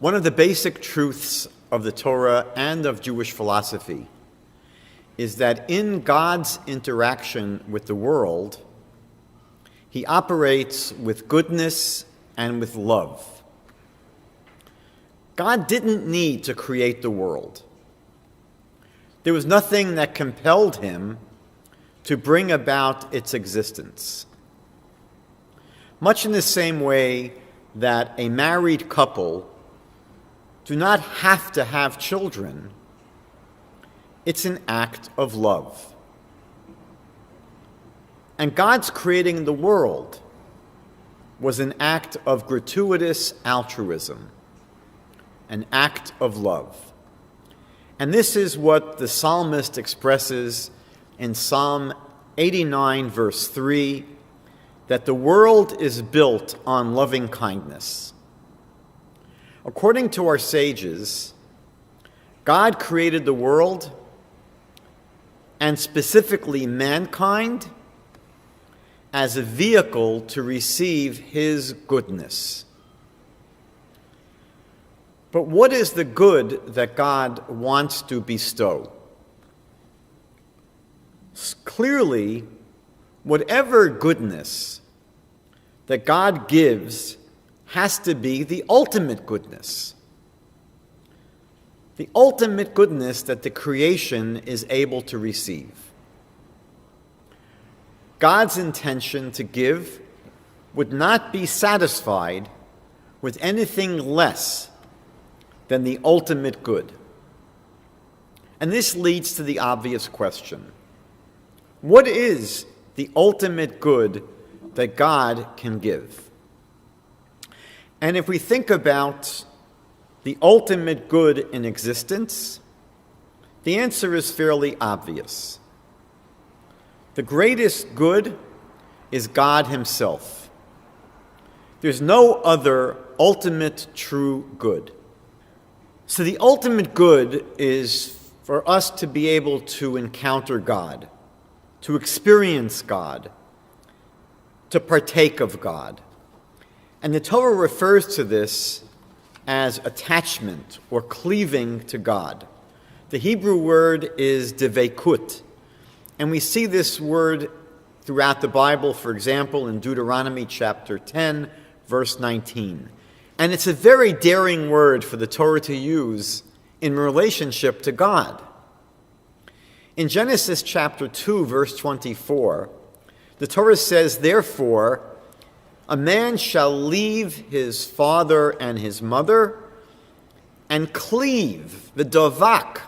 One of the basic truths of the Torah and of Jewish philosophy is that in God's interaction with the world, he operates with goodness and with love. God didn't need to create the world. There was nothing that compelled him to bring about its existence. Much in the same way that a married couple do not have to have children, it's an act of love. And God's creating the world was an act of gratuitous altruism, an act of love. And this is what the psalmist expresses in Psalm 89, verse 3, that the world is built on loving kindness. According to our sages, God created the world, and specifically mankind, as a vehicle to receive his goodness. But what is the good that God wants to bestow? Clearly, whatever goodness that God gives has to be the ultimate goodness. The ultimate goodness that the creation is able to receive. God's intention to give would not be satisfied with anything less than the ultimate good. And this leads to the obvious question: what is the ultimate good that God can give? And if we think about the ultimate good in existence, the answer is fairly obvious. The greatest good is God himself. There's no other ultimate true good. So the ultimate good is for us to be able to encounter God, to experience God, to partake of God. And the Torah refers to this as attachment or cleaving to God. The Hebrew word is devekut. And we see this word throughout the Bible, for example, in Deuteronomy chapter 10, verse 19. And it's a very daring word for the Torah to use in relationship to God. In Genesis chapter 2, verse 24, the Torah says, "Therefore, a man shall leave his father and his mother and cleave the dovak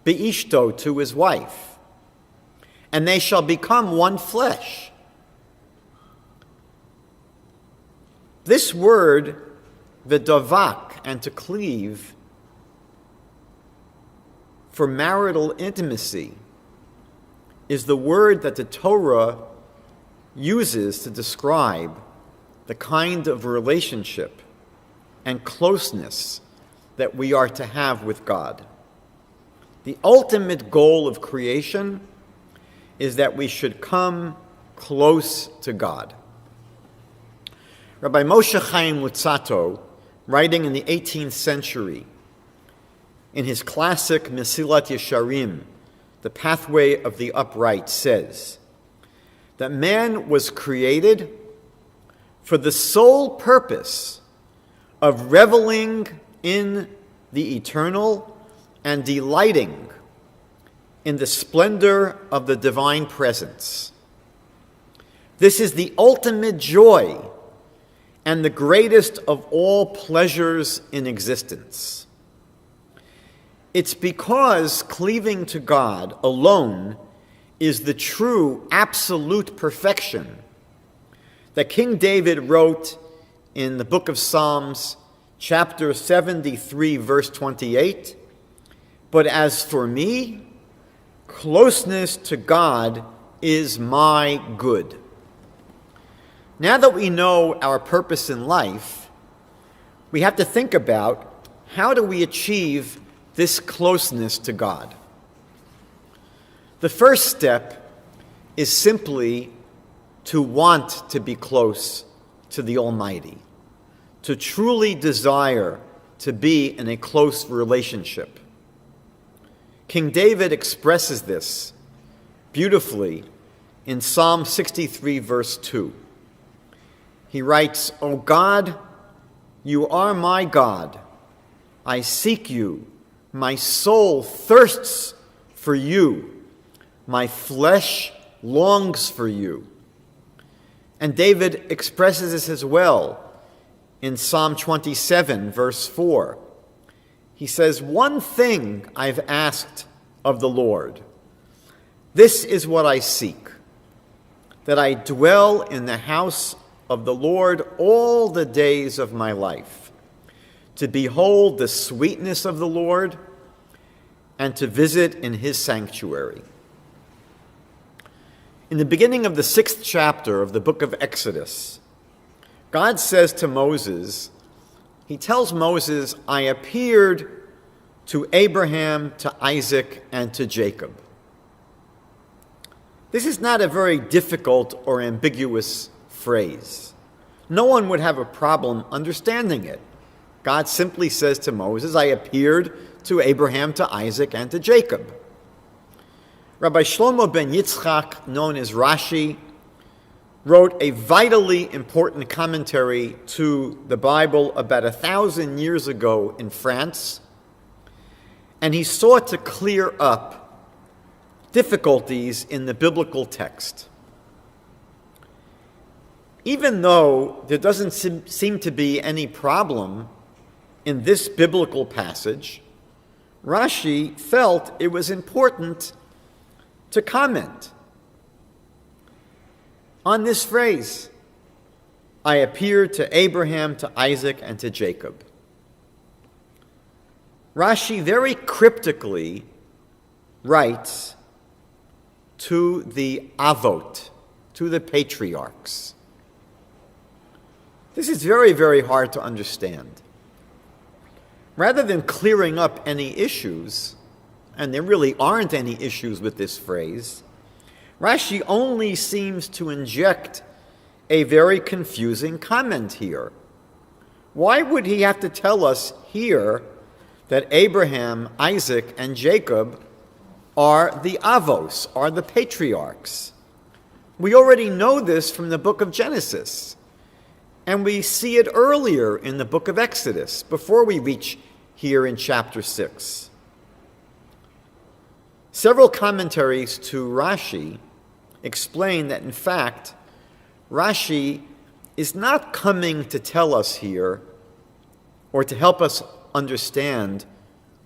beishto to his wife, and they shall become one flesh." This word, the dovak, and to cleave, for marital intimacy, is the word that the Torah uses to describe the kind of relationship and closeness that we are to have with God. The ultimate goal of creation is that we should come close to God. Rabbi Moshe Chaim Luzzatto, writing in the 18th century, in his classic Mesilat Yesharim, The Pathway of the Upright, says that man was created for the sole purpose of reveling in the eternal and delighting in the splendor of the divine presence. This is the ultimate joy and the greatest of all pleasures in existence. It's because cleaving to God alone is the true absolute perfection that King David wrote in the book of Psalms, chapter 73, verse 28, "But as for me, closeness to God is my good." Now that we know our purpose in life, we have to think about how do we achieve this closeness to God. The first step is simply to want to be close to the Almighty, to truly desire to be in a close relationship. King David expresses this beautifully in Psalm 63, verse 2. He writes, "O God, you are my God. I seek you. My soul thirsts for you. My flesh longs for you." And David expresses this as well in Psalm 27, verse 4. He says, "One thing I've asked of the Lord. This is what I seek, that I dwell in the house of the Lord all the days of my life, to behold the sweetness of the Lord and to visit in his sanctuary." In the beginning of the 6th chapter of the book of Exodus, God says to Moses, he tells Moses, "I appeared to Abraham, to Isaac, and to Jacob." This is not a very difficult or ambiguous phrase. No one would have a problem understanding it. God simply says to Moses, "I appeared to Abraham, to Isaac, and to Jacob." Rabbi Shlomo ben Yitzchak, known as Rashi, wrote a vitally important commentary to the Bible about 1,000 years ago in France, and he sought to clear up difficulties in the biblical text. Even though there doesn't seem to be any problem in this biblical passage, Rashi felt it was important to comment on this phrase, "I appeared to Abraham, to Isaac, and to Jacob." Rashi very cryptically writes to the Avot, to the patriarchs. This is very, very hard to understand. Rather than clearing up any issues, and there really aren't any issues with this phrase, Rashi only seems to inject a very confusing comment here. Why would he have to tell us here that Abraham, Isaac, and Jacob are the Avos, are the patriarchs? We already know this from the book of Genesis, and we see it earlier in the book of Exodus, before we reach here in chapter 6. Several commentaries to Rashi explain that, in fact, Rashi is not coming to tell us here or to help us understand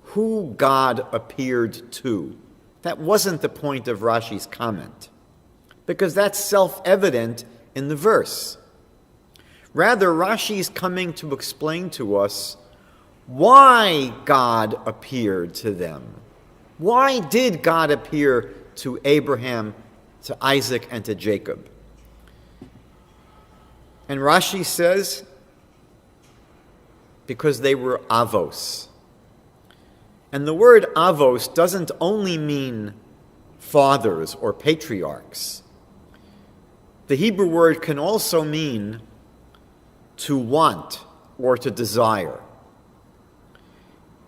who God appeared to. That wasn't the point of Rashi's comment, because that's self-evident in the verse. Rather, Rashi is coming to explain to us why God appeared to them. Why did God appear to Abraham, to Isaac, and to Jacob? And Rashi says, because they were avos. And the word avos doesn't only mean fathers or patriarchs. The Hebrew word can also mean to want or to desire.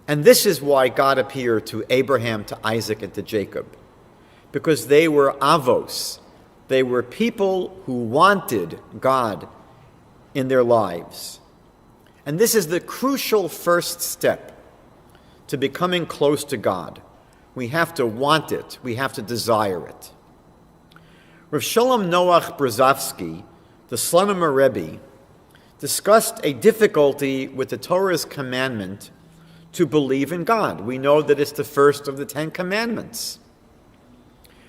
And this is why God appeared to Abraham, to Isaac, and to Jacob, because they were avos. They were people who wanted God in their lives. And this is the crucial first step to becoming close to God. We have to want it. We have to desire it. Rav Shalom Noach Brzezowski, the Slonim Rebbe, discussed a difficulty with the Torah's commandment to believe in God. We know that it's the first of the 10 commandments.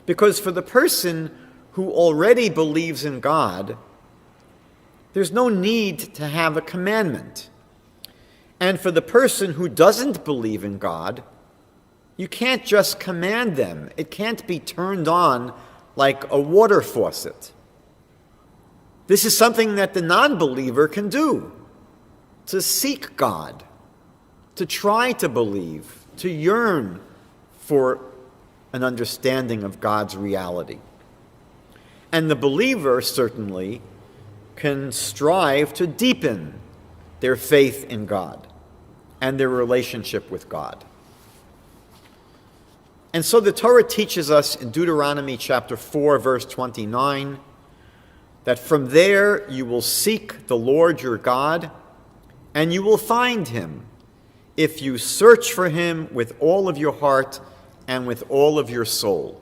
Because for the person who already believes in God, there's no need to have a commandment. And for the person who doesn't believe in God, you can't just command them. It can't be turned on like a water faucet. This is something that the non-believer can do, to seek God, to try to believe, to yearn for an understanding of God's reality. And the believer certainly can strive to deepen their faith in God and their relationship with God. And so the Torah teaches us in Deuteronomy chapter 4, verse 29, that from there you will seek the Lord your God, and you will find him if you search for him with all of your heart and with all of your soul.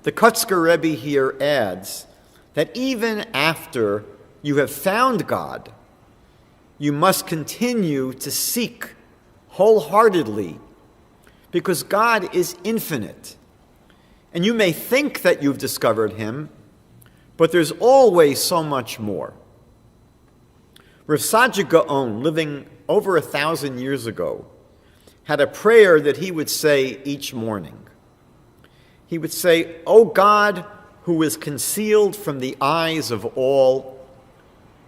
The Kotzker Rebbe here adds that even after you have found God, you must continue to seek wholeheartedly, because God is infinite. And you may think that you've discovered him, but there's always so much more. Rav Saadia Gaon, living over 1,000 years ago, had a prayer that he would say each morning. He would say, "O God, who is concealed from the eyes of all,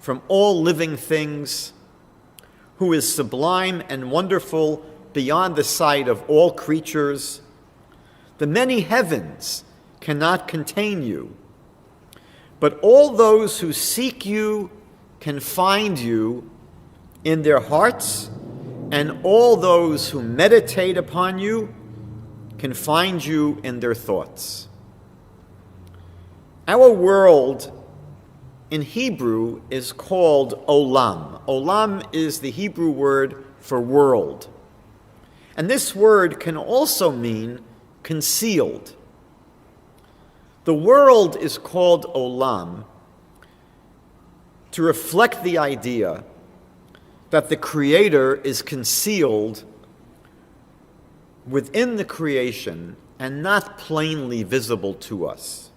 from all living things, who is sublime and wonderful beyond the sight of all creatures, the many heavens cannot contain you, but all those who seek you can find you in their hearts, and all those who meditate upon you can find you in their thoughts." Our world in Hebrew is called olam. Olam is the Hebrew word for world. And this word can also mean concealed. The world is called olam to reflect the idea that the Creator is concealed within the creation and not plainly visible to us.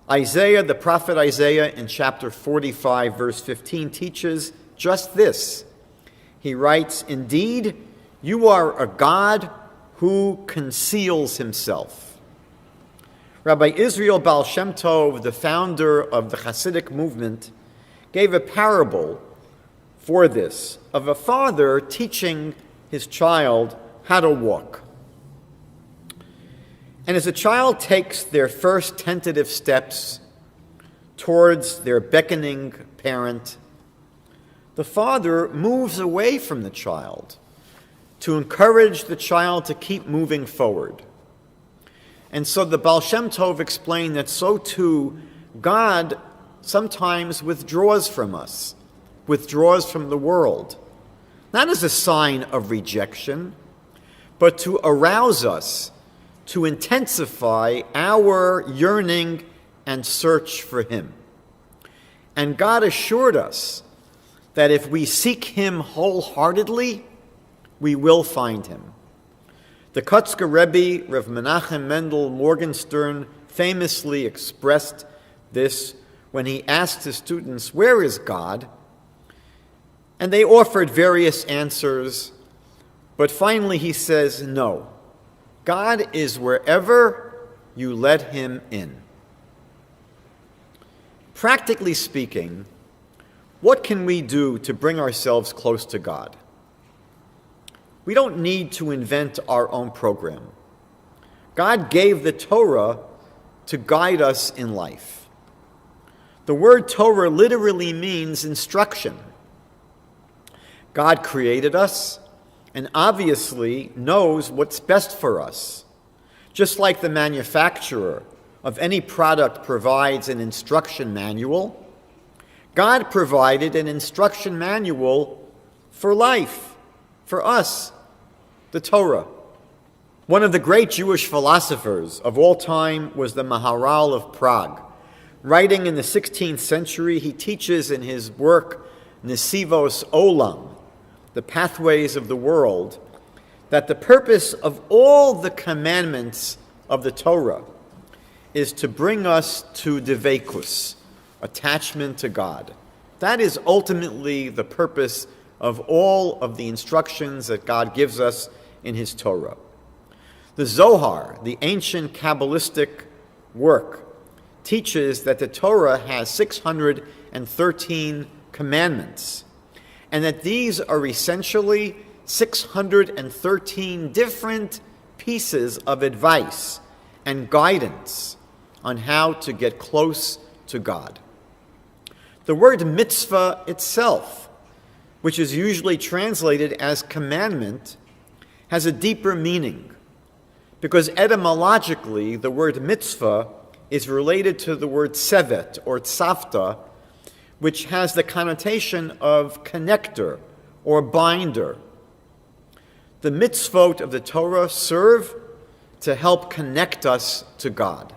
Isaiah, the prophet Isaiah, in chapter 45, verse 15, teaches just this. He writes, "Indeed, you are a God who conceals himself." Rabbi Israel Baal Shem Tov, the founder of the Hasidic movement, gave a parable for this of a father teaching his child how to walk. And as a child takes their first tentative steps towards their beckoning parent, the father moves away from the child to encourage the child to keep moving forward. And so the Baal Shem Tov explained that so too God sometimes withdraws from us, withdraws from the world, not as a sign of rejection, but to arouse us, to intensify our yearning and search for him. And God assured us that if we seek him wholeheartedly, we will find him. The Kotzker Rebbe, Rav Menachem Mendel Morgenstern, famously expressed this when he asked his students, "Where is God?" And they offered various answers, but finally he says, "No, God is wherever you let him in." Practically speaking, what can we do to bring ourselves close to God? We don't need to invent our own program. God gave the Torah to guide us in life. The word Torah literally means instruction. God created us and obviously knows what's best for us. Just like the manufacturer of any product provides an instruction manual, God provided an instruction manual for life, for us, the Torah. One of the great Jewish philosophers of all time was the Maharal of Prague. Writing in the 16th century, he teaches in his work Nesivos Olam, the pathways of the world, that the purpose of all the commandments of the Torah is to bring us to devekus, attachment to God. That is ultimately the purpose of all of the instructions that God gives us in his Torah. The Zohar, the ancient Kabbalistic work, teaches that the Torah has 613 commandments, and that these are essentially 613 different pieces of advice and guidance on how to get close to God. The word mitzvah itself which is usually translated as commandment, has a deeper meaning, because etymologically the word mitzvah is related to the word sevet or tzavta, which has the connotation of connector or binder. The mitzvot of the Torah serve to help connect us to God.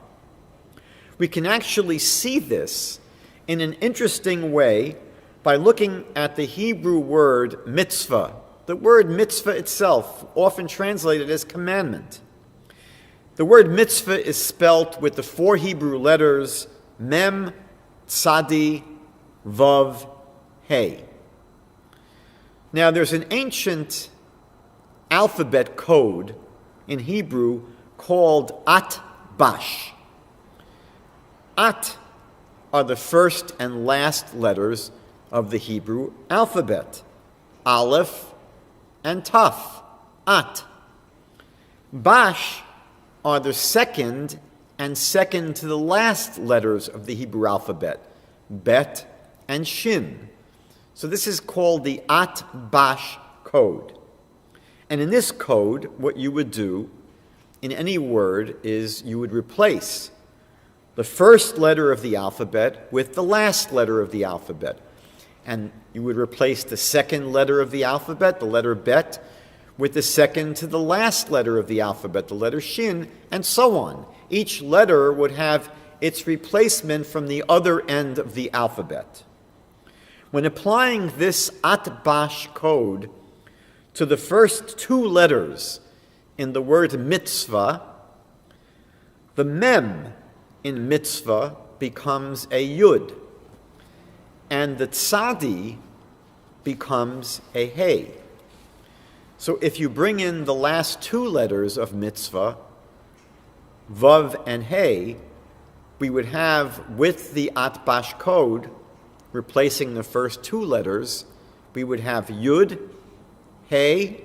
We can actually see this in an interesting way by looking at the Hebrew word mitzvah. The word mitzvah itself, often translated as commandment. The word mitzvah is spelt with the 4 Hebrew letters mem, tzadi, vav, hey. Now there's an ancient alphabet code in Hebrew called at-bash. At are the first and last letters of the Hebrew alphabet. Aleph and Taf. At. Bash are the second and second to the last letters of the Hebrew alphabet. Bet and Shin. So this is called the at-bash code. And in this code, what you would do in any word is you would replace the first letter of the alphabet with the last letter of the alphabet. And you would replace the second letter of the alphabet, the letter bet, with the second to the last letter of the alphabet, the letter shin, and so on. Each letter would have its replacement from the other end of the alphabet. When applying this at-bash code to the first 2 letters in the word mitzvah, the mem in mitzvah becomes a yud, and the tzadi becomes a hey. So if you bring in the last 2 letters of mitzvah, vav and hey, we would have, with the at-bash code, replacing the first 2 letters, we would have yud, hey,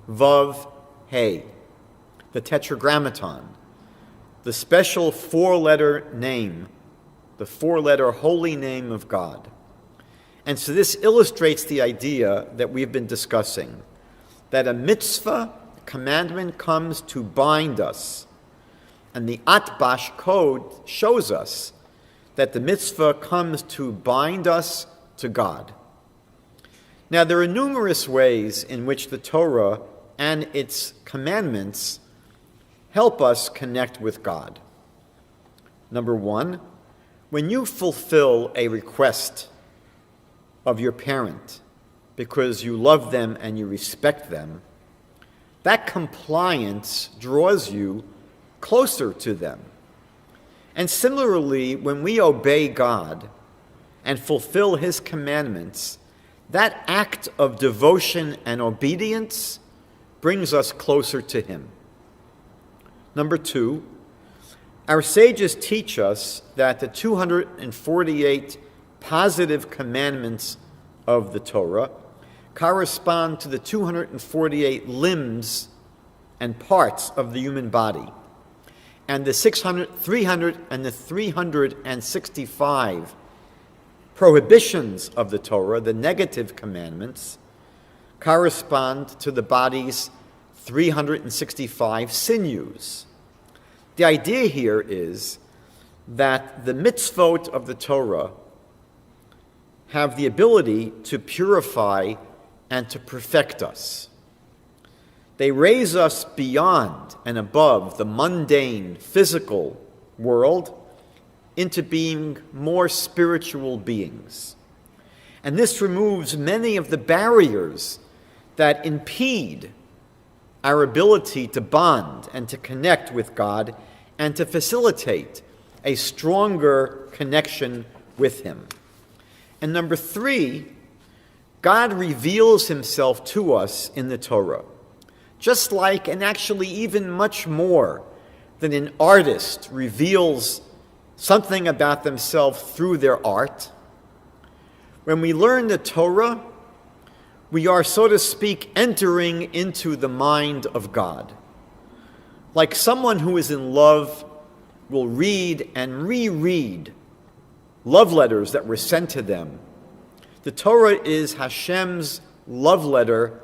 vav, hey, the tetragrammaton, the special 4-letter name, the 4-letter holy name of God. And so this illustrates the idea that we've been discussing, that a mitzvah, commandment, comes to bind us. And the at-bash code shows us that the mitzvah comes to bind us to God. Now, there are numerous ways in which the Torah and its commandments help us connect with God. Number 1, when you fulfill a request of your parent because you love them and you respect them, that compliance draws you closer to them. And similarly, when we obey God and fulfill His commandments, that act of devotion and obedience brings us closer to Him. Number 2, our sages teach us that the 248 positive commandments of the Torah correspond to the 248 limbs and parts of the human body. And the 365 prohibitions of the Torah, the negative commandments, correspond to the body's 365 sinews. The idea here is that the mitzvot of the Torah have the ability to purify and to perfect us. They raise us beyond and above the mundane, physical world into being more spiritual beings. And this removes many of the barriers that impede our ability to bond and to connect with God and to facilitate a stronger connection with Him. And number 3, God reveals Himself to us in the Torah, just like, and actually even much more than an artist reveals something about themselves through their art. When we learn the Torah, we are, so to speak, entering into the mind of God. Like someone who is in love will read and reread love letters that were sent to them. The Torah is Hashem's love letter,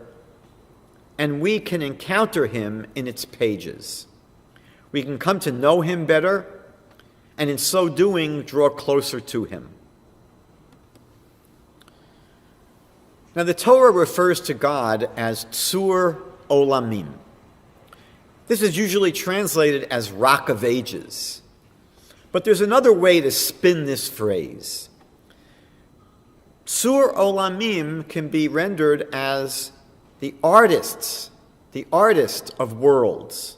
and we can encounter him in its pages. We can come to know him better, and in so doing, draw closer to him. Now, the Torah refers to God as Tzur Olamim. This is usually translated as Rock of Ages. But there's another way to spin this phrase. Tzur Olamim can be rendered as the artist of worlds.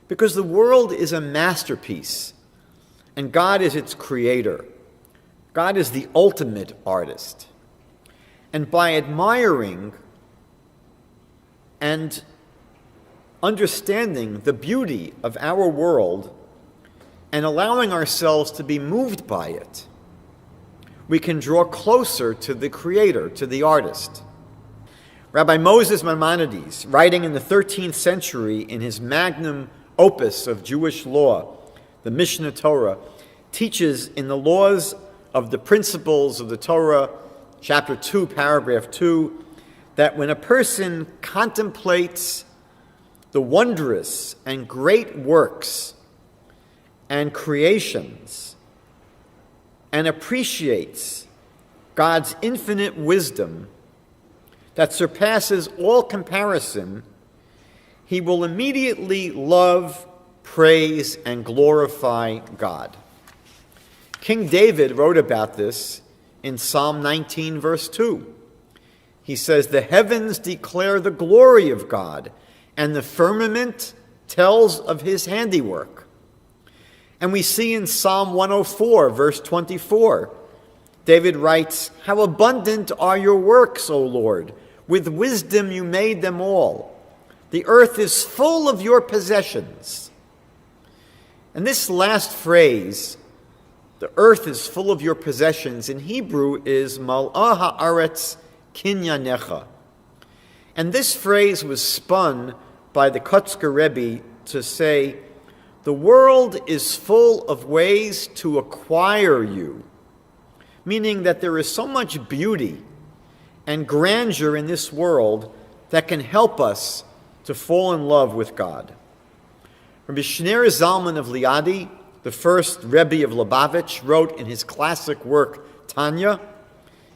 Because the world is a masterpiece, and God is its creator. God is the ultimate artist. And by admiring and understanding the beauty of our world and allowing ourselves to be moved by it, we can draw closer to the creator, to the artist. Rabbi Moses Maimonides, writing in the 13th century in his magnum opus of Jewish law, the Mishnah Torah, teaches in the laws of the principles of the Torah, chapter 2, paragraph 2, that when a person contemplates the wondrous and great works and creations and appreciates God's infinite wisdom that surpasses all comparison, he will immediately love, praise, and glorify God. King David wrote about this in Psalm 19, verse 2. He says, "The heavens declare the glory of God, and the firmament tells of his handiwork." And we see in Psalm 104, verse 24, David writes, "How abundant are your works, O Lord! With wisdom you made them all. The earth is full of your possessions." And this last phrase, the earth is full of your possessions, in Hebrew is mal'ah ha'aretz kinyanecha. And this phrase was spun by the Kotzker Rebbe to say, the world is full of ways to acquire you, meaning that there is so much beauty and grandeur in this world that can help us to fall in love with God. Rabbi Shneur Zalman of Liadi, the first Rebbe of Lubavitch, wrote in his classic work, Tanya,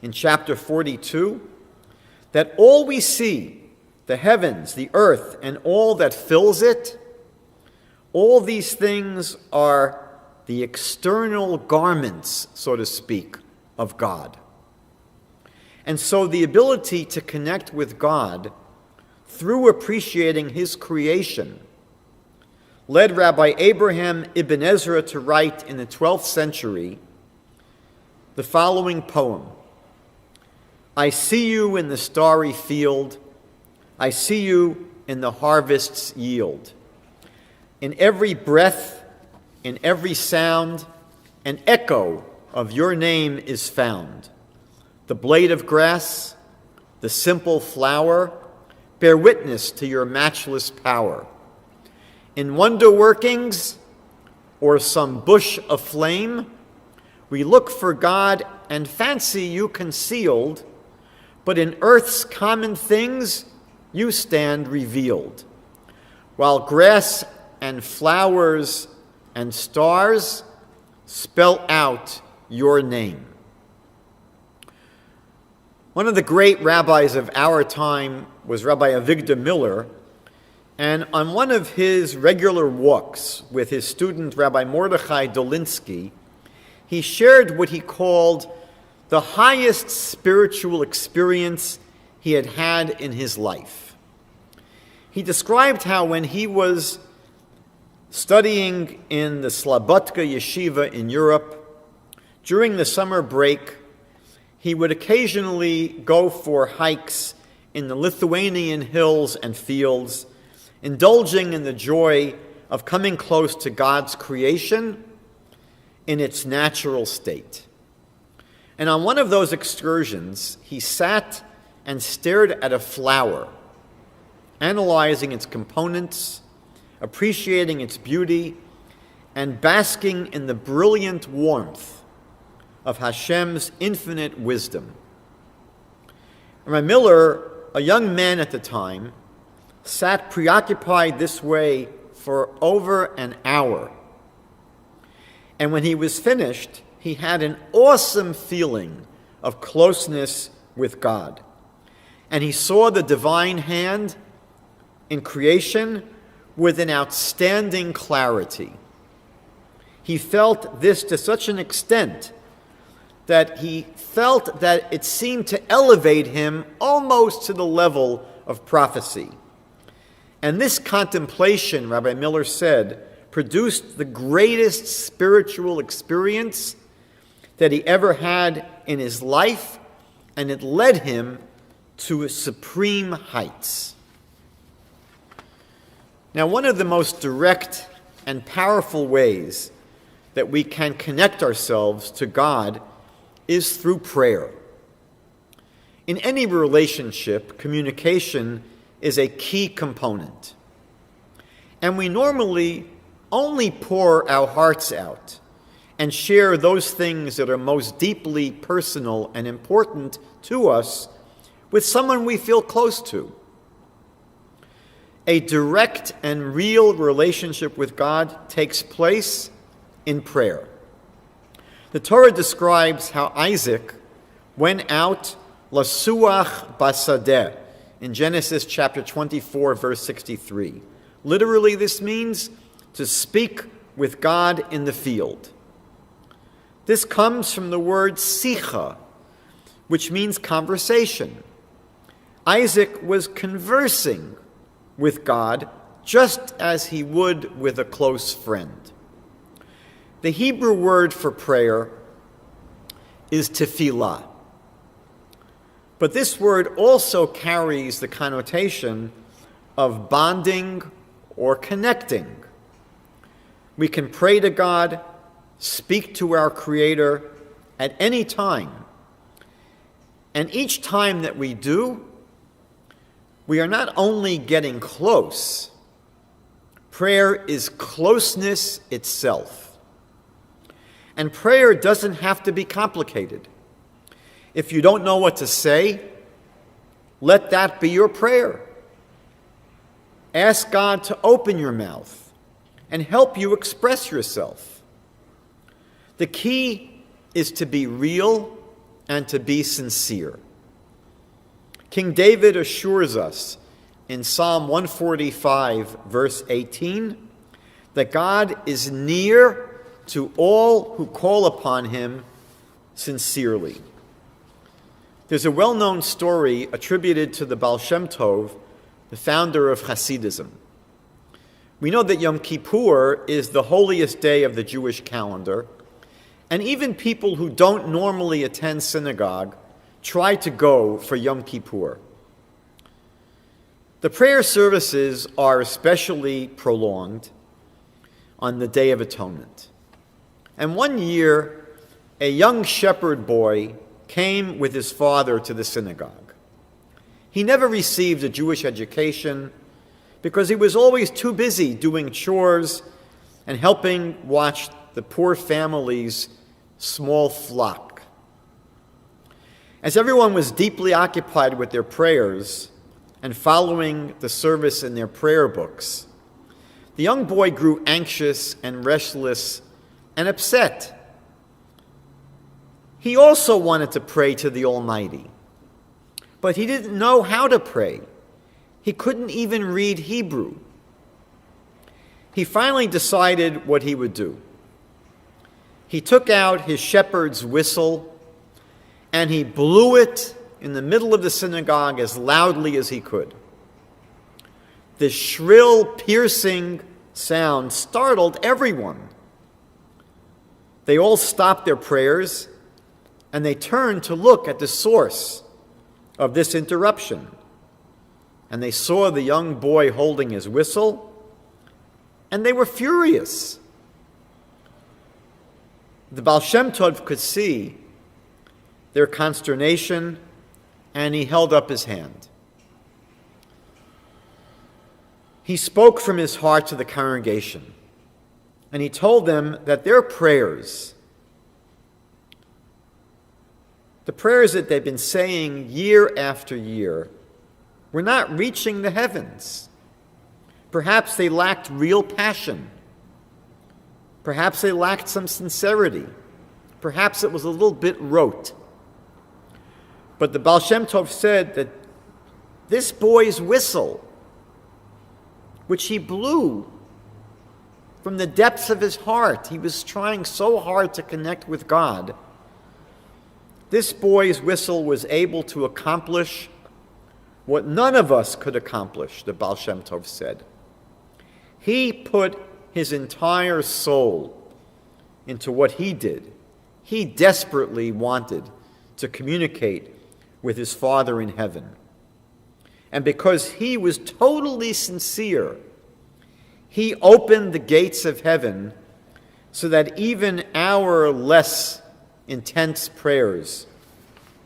in chapter 42, that all we see, the heavens, the earth, and all that fills it, all these things are the external garments, so to speak, of God. And so the ability to connect with God through appreciating his creation led Rabbi Abraham Ibn Ezra to write in the 12th century the following poem. "I see you in the starry field, I see you in the harvest's yield. In every breath, in every sound, an echo of your name is found. The blade of grass, the simple flower, bear witness to your matchless power. In wonder workings, or some bush aflame, we look for God and fancy you concealed, but in earth's common things you stand revealed. While grass and flowers and stars spell out your name." One of the great rabbis of our time was Rabbi Avigdor Miller, and on one of his regular walks with his student Rabbi Mordechai Dolinsky, he shared what he called the highest spiritual experience he had had in his life. He described how when he was studying in the Slobodka Yeshiva in Europe, during the summer break, he would occasionally go for hikes in the Lithuanian hills and fields, indulging in the joy of coming close to God's creation in its natural state. And on one of those excursions, he sat and stared at a flower, analyzing its components, appreciating its beauty, and basking in the brilliant warmth of Hashem's infinite wisdom. Rabbi Miller, a young man at the time, sat preoccupied this way for over an hour. And when he was finished, he had an awesome feeling of closeness with God. And he saw the divine hand in creation with an outstanding clarity. He felt this to such an extent that he felt that it seemed to elevate him almost to the level of prophecy. And this contemplation, Rabbi Miller said, produced the greatest spiritual experience that he ever had in his life, and it led him to supreme heights. Now, one of the most direct and powerful ways that we can connect ourselves to God is through prayer. In any relationship, communication is a key component. And we normally only pour our hearts out and share those things that are most deeply personal and important to us with someone we feel close to. A direct and real relationship with God takes place in prayer. The Torah describes how Isaac went out lasuach basadeh in Genesis chapter 24, verse 63. Literally, this means to speak with God in the field. This comes from the word sicha, which means conversation. Isaac was conversing with God just as he would with a close friend. The Hebrew word for prayer is tefillah. But this word also carries the connotation of bonding or connecting. We can pray to God, speak to our Creator at any time. And each time that we do, we are not only getting close, prayer is closeness itself. And prayer doesn't have to be complicated. If you don't know what to say, let that be your prayer. Ask God to open your mouth and help you express yourself. The key is to be real and to be sincere. King David assures us in Psalm 145, verse 18, that God is near to all who call upon him sincerely. There's a well-known story attributed to the Baal Shem Tov, the founder of Hasidism. We know that Yom Kippur is the holiest day of the Jewish calendar, and even people who don't normally attend synagogue try to go for Yom Kippur. The prayer services are especially prolonged on the Day of Atonement. And one year, a young shepherd boy came with his father to the synagogue. He never received a Jewish education because he was always too busy doing chores and helping watch the poor family's small flock. As everyone was deeply occupied with their prayers and following the service in their prayer books, the young boy grew anxious and restless and upset. He also wanted to pray to the Almighty, but he didn't know how to pray. He couldn't even read Hebrew. He finally decided what he would do. He took out his shepherd's whistle and he blew it in the middle of the synagogue as loudly as he could. The shrill, piercing sound startled everyone. They all stopped their prayers and they turned to look at the source of this interruption. And they saw the young boy holding his whistle, and they were furious. The Baal Shem Tov could see their consternation, and he held up his hand. He spoke from his heart to the congregation, and he told them that their prayers the prayers that they've been saying year after year, were not reaching the heavens. Perhaps they lacked real passion. Perhaps they lacked some sincerity. Perhaps it was a little bit rote. But the Baal Shem Tov said that this boy's whistle, which he blew from the depths of his heart, he was trying so hard to connect with God, this boy's whistle was able to accomplish what none of us could accomplish, the Baal Shem Tov said. He put his entire soul into what he did. He desperately wanted to communicate with his Father in heaven. And because he was totally sincere, he opened the gates of heaven so that even our less intense prayers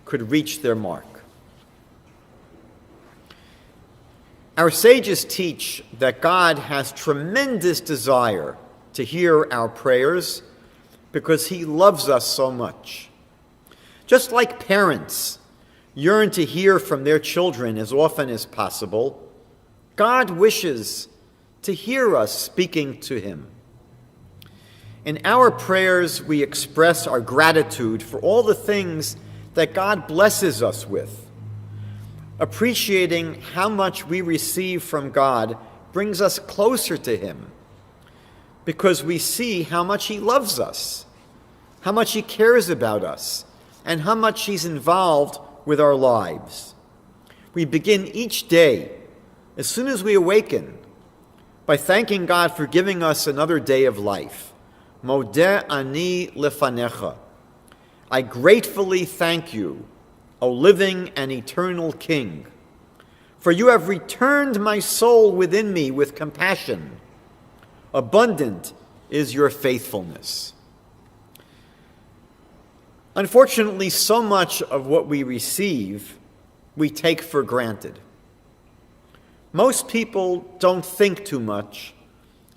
could reach their mark. Our sages teach that God has tremendous desire to hear our prayers because he loves us so much. Just like parents yearn to hear from their children as often as possible, God wishes to hear us speaking to him. In our prayers, we express our gratitude for all the things that God blesses us with. Appreciating how much we receive from God brings us closer to him because we see how much he loves us, how much he cares about us, and how much he's involved with our lives. We begin each day, as soon as we awaken, by thanking God for giving us another day of life. Modeh ani lefanecha. I gratefully thank you, O living and eternal King, for you have returned my soul within me with compassion. Abundant is your faithfulness. Unfortunately, so much of what we receive, we take for granted. Most people don't think too much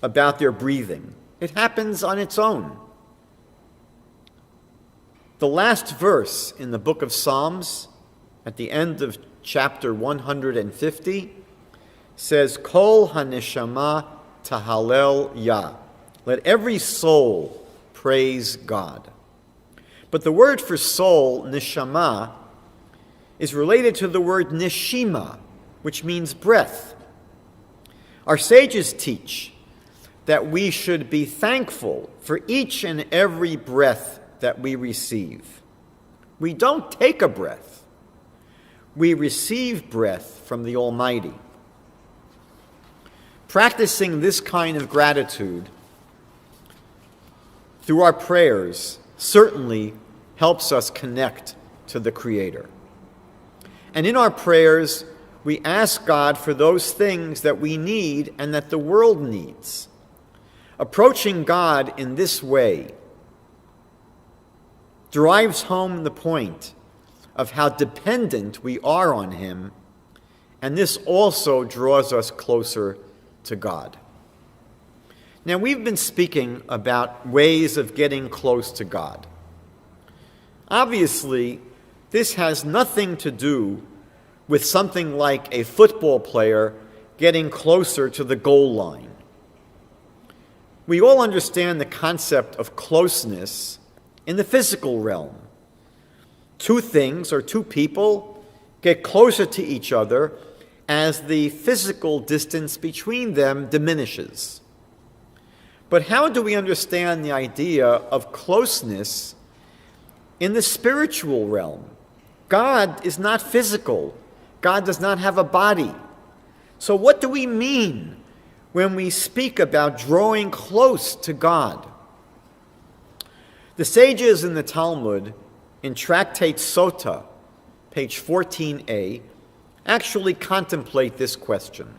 about their breathing. It happens on its own. The last verse in the book of Psalms, at the end of chapter 150, says, Kol haneshama tahalel Yah. Let every soul praise God. But the word for soul, neshama, is related to the word neshima, which means breath. Our sages teach that we should be thankful for each and every breath that we receive. We don't take a breath. We receive breath from the Almighty. Practicing this kind of gratitude through our prayers certainly helps us connect to the Creator. And in our prayers, we ask God for those things that we need and that the world needs. Approaching God in this way drives home the point of how dependent we are on him, and this also draws us closer to God. Now, we've been speaking about ways of getting close to God. Obviously, this has nothing to do with something like a football player getting closer to the goal line. We all understand the concept of closeness in the physical realm. Two things or two people get closer to each other as the physical distance between them diminishes. But how do we understand the idea of closeness in the spiritual realm? God is not physical. God does not have a body. So what do we mean when we speak about drawing close to God? The sages in the Talmud, in Tractate Sota, page 14a, actually contemplate this question.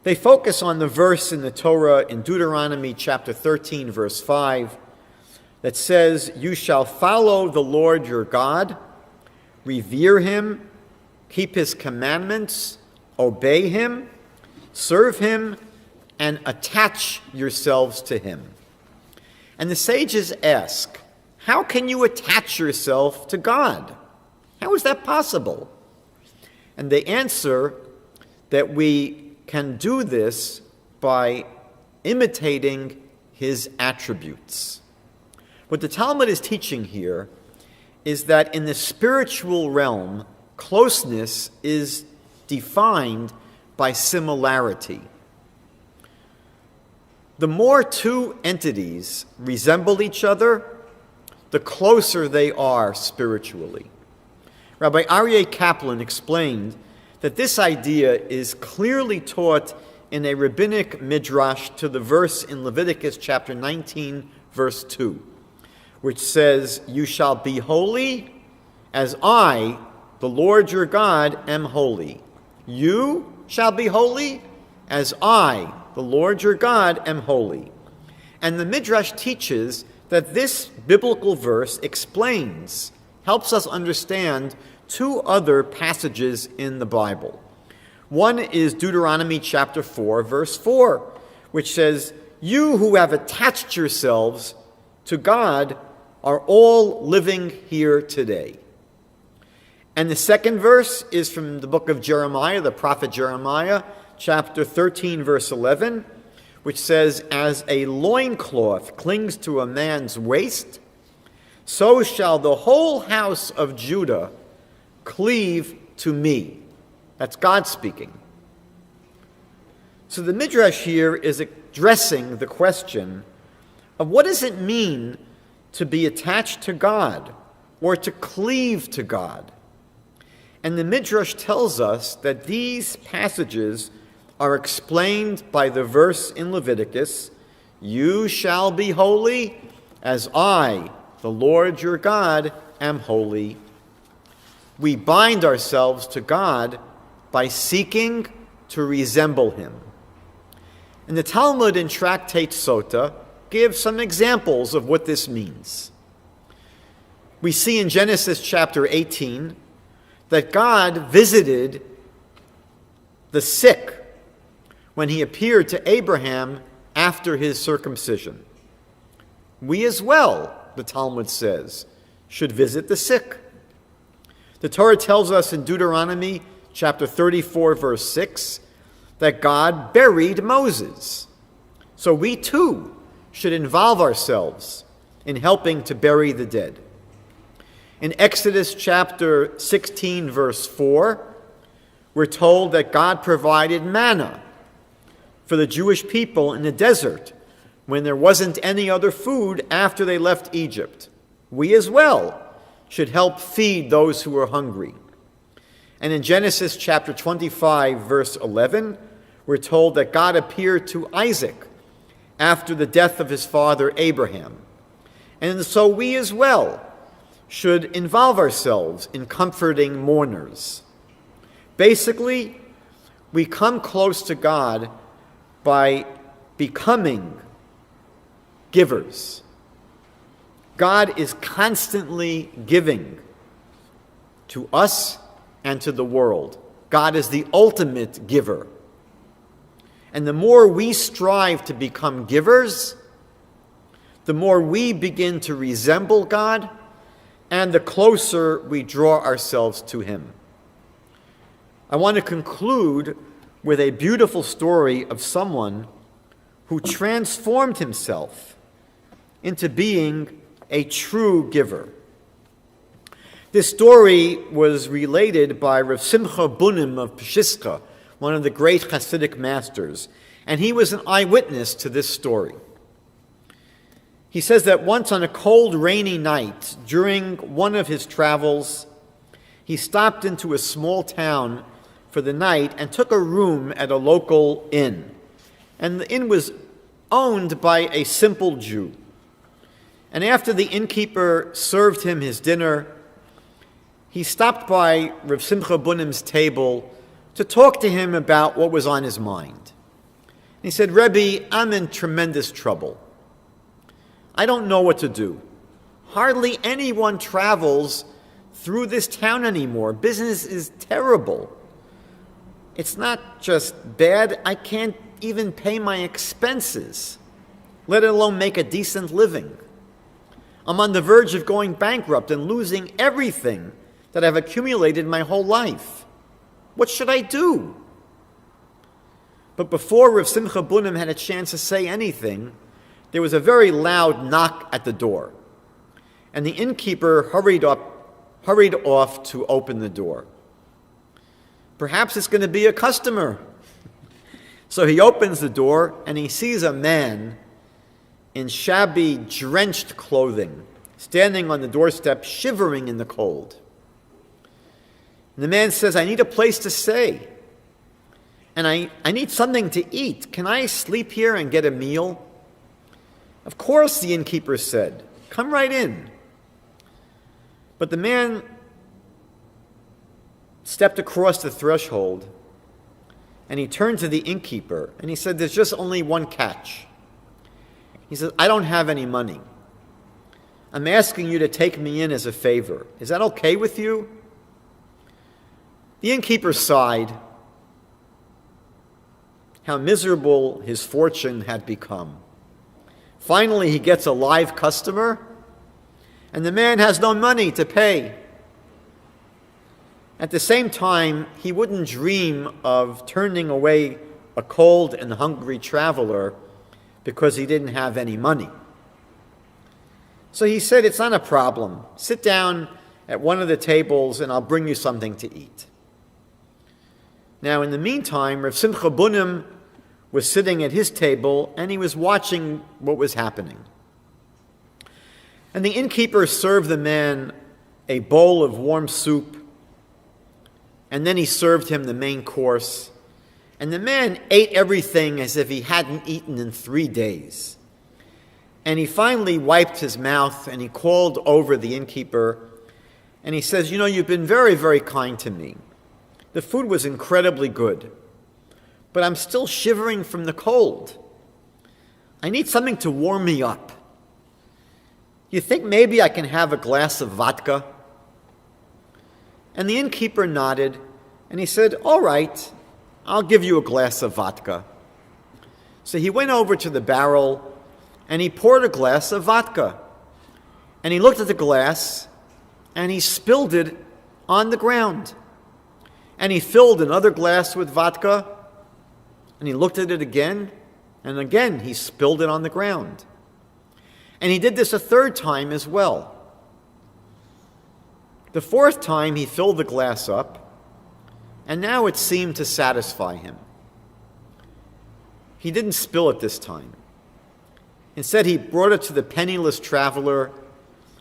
They focus on the verse in the Torah in Deuteronomy chapter 13, verse 5, that says, "You shall follow the Lord your God, revere him, keep his commandments, obey him, serve him, and attach yourselves to him." And the sages ask, how can you attach yourself to God? How is that possible? And they answer that we can do this by imitating his attributes. What the Talmud is teaching here is that in the spiritual realm, closeness is defined by similarity. The more two entities resemble each other, the closer they are spiritually. Rabbi Aryeh Kaplan explained that this idea is clearly taught in a rabbinic midrash to the verse in Leviticus chapter 19, verse 2, which says, "You shall be holy as I, the Lord your God, am holy. You shall be holy as I, the Lord your God, am holy." And the midrash teaches that this biblical verse helps us understand two other passages in the Bible. One is Deuteronomy chapter 4, verse 4, which says, "You who have attached yourselves to God are all living here today." And the second verse is from the book of Jeremiah, the prophet Jeremiah, chapter 13, verse 11, which says, "As a loincloth clings to a man's waist, so shall the whole house of Judah cleave to me." That's God speaking. So the midrash here is addressing the question of what does it mean to be attached to God or to cleave to God? And the midrash tells us that these passages are explained by the verse in Leviticus, "You shall be holy as I, the Lord your God, am holy." We bind ourselves to God by seeking to resemble him. And the Talmud in Tractate Sota gives some examples of what this means. We see in Genesis chapter 18 that God visited the sick when he appeared to Abraham after his circumcision. We as well, the Talmud says, should visit the sick. The Torah tells us in Deuteronomy chapter 34, verse 6, that God buried Moses. So we too should involve ourselves in helping to bury the dead. In Exodus chapter 16, verse 4, we're told that God provided manna for the Jewish people in the desert when there wasn't any other food after they left Egypt. We as well should help feed those who were hungry. And in Genesis chapter 25, verse 11, we're told that God appeared to Isaac after the death of his father Abraham. And so we as well should involve ourselves in comforting mourners. Basically, we come close to God by becoming givers. God is constantly giving to us and to the world. God is the ultimate giver. And the more we strive to become givers, the more we begin to resemble God, and the closer we draw ourselves to him. I want to conclude with a beautiful story of someone who transformed himself into being a true giver. This story was related by Rav Simcha Bunim of Pshiska, one of the great Hasidic masters, and he was an eyewitness to this story. He says that once on a cold, rainy night, during one of his travels, he stopped into a small town for the night and took a room at a local inn. And the inn was owned by a simple Jew. And after the innkeeper served him his dinner, he stopped by Rav Simcha Bunim's table to talk to him about what was on his mind. He said, "Rebbe, I'm in tremendous trouble. I don't know what to do. Hardly anyone travels through this town anymore. Business is terrible. It's not just bad, I can't even pay my expenses, let alone make a decent living. I'm on the verge of going bankrupt and losing everything that I've accumulated my whole life. What should I do? But before Rav Simcha Bunim had a chance to say anything, there was a very loud knock at the door. And the innkeeper hurried off to open the door. Perhaps it's going to be a customer. So he opens the door and he sees a man in shabby, drenched clothing, standing on the doorstep, shivering in the cold. And the man says, I need a place to stay. And I need something to eat. Can I sleep here and get a meal? Of course, the innkeeper said, come right in. But the man stepped across the threshold and he turned to the innkeeper and he said, there's just only one catch. He says, I don't have any money. I'm asking you to take me in as a favor. Is that okay with you? The innkeeper sighed. How miserable his fortune had become. Finally, he gets a live customer, and the man has no money to pay. At the same time, he wouldn't dream of turning away a cold and hungry traveler because he didn't have any money. So he said, it's not a problem. Sit down at one of the tables and I'll bring you something to eat. Now, in the meantime, Rav Simcha Bunim was sitting at his table and he was watching what was happening. And the innkeeper served the man a bowl of warm soup, and then he served him the main course. And the man ate everything as if he hadn't eaten in 3 days. And he finally wiped his mouth and he called over the innkeeper and he says, you know, you've been very, very kind to me. The food was incredibly good, but I'm still shivering from the cold. I need something to warm me up. You think maybe I can have a glass of vodka? And the innkeeper nodded and he said, all right, I'll give you a glass of vodka. So he went over to the barrel and he poured a glass of vodka. And he looked at the glass and he spilled it on the ground. And he filled another glass with vodka and he looked at it again, and again he spilled it on the ground. And he did this a third time as well. The fourth time he filled the glass up, and now it seemed to satisfy him. He didn't spill it this time. Instead, he brought it to the penniless traveler,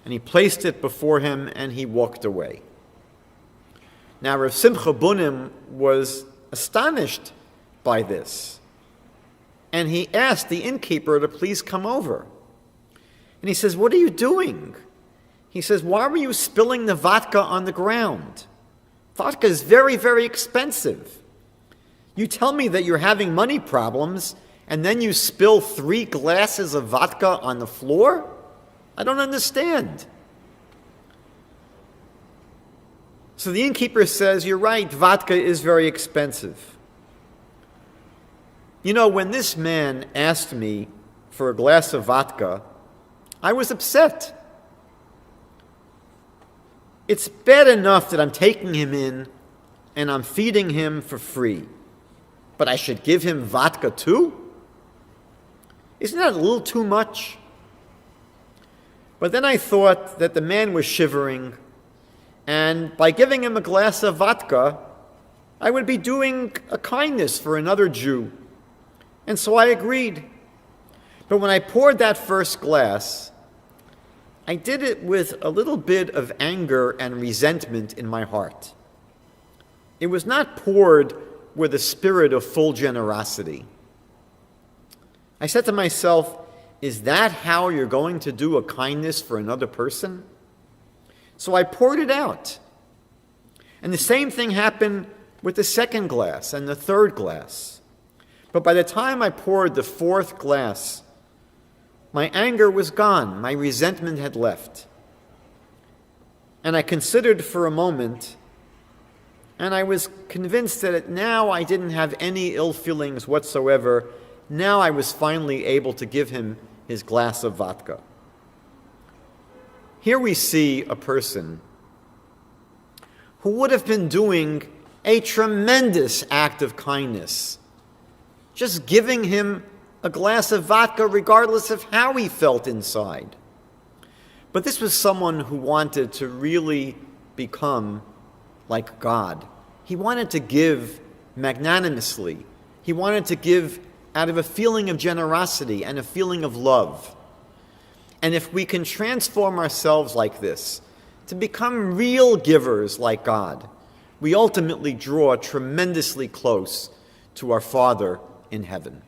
and he placed it before him, and he walked away. Now, Rav Simcha Bunim was astonished by this, and he asked the innkeeper to please come over. And he says, what are you doing? He says, why were you spilling the vodka on the ground? Vodka is very, very expensive. You tell me that you're having money problems, and then you spill 3 glasses of vodka on the floor? I don't understand. So the innkeeper says, you're right, vodka is very expensive. You know, when this man asked me for a glass of vodka, I was upset. It's bad enough that I'm taking him in and I'm feeding him for free, but I should give him vodka too? Isn't that a little too much? But then I thought that the man was shivering, and by giving him a glass of vodka, I would be doing a kindness for another Jew. And so I agreed. But when I poured that first glass, I did it with a little bit of anger and resentment in my heart. It was not poured with a spirit of full generosity. I said to myself, is that how you're going to do a kindness for another person? So I poured it out. And the same thing happened with the second glass and the third glass. But by the time I poured the fourth glass, my anger was gone. My resentment had left. And I considered for a moment, and I was convinced that now I didn't have any ill feelings whatsoever. Now I was finally able to give him his glass of vodka. Here we see a person who would have been doing a tremendous act of kindness, just giving him a glass of vodka regardless of how he felt inside. But this was someone who wanted to really become like God. He wanted to give magnanimously. He wanted to give out of a feeling of generosity and a feeling of love. And if we can transform ourselves like this, to become real givers like God, we ultimately draw tremendously close to our Father in heaven.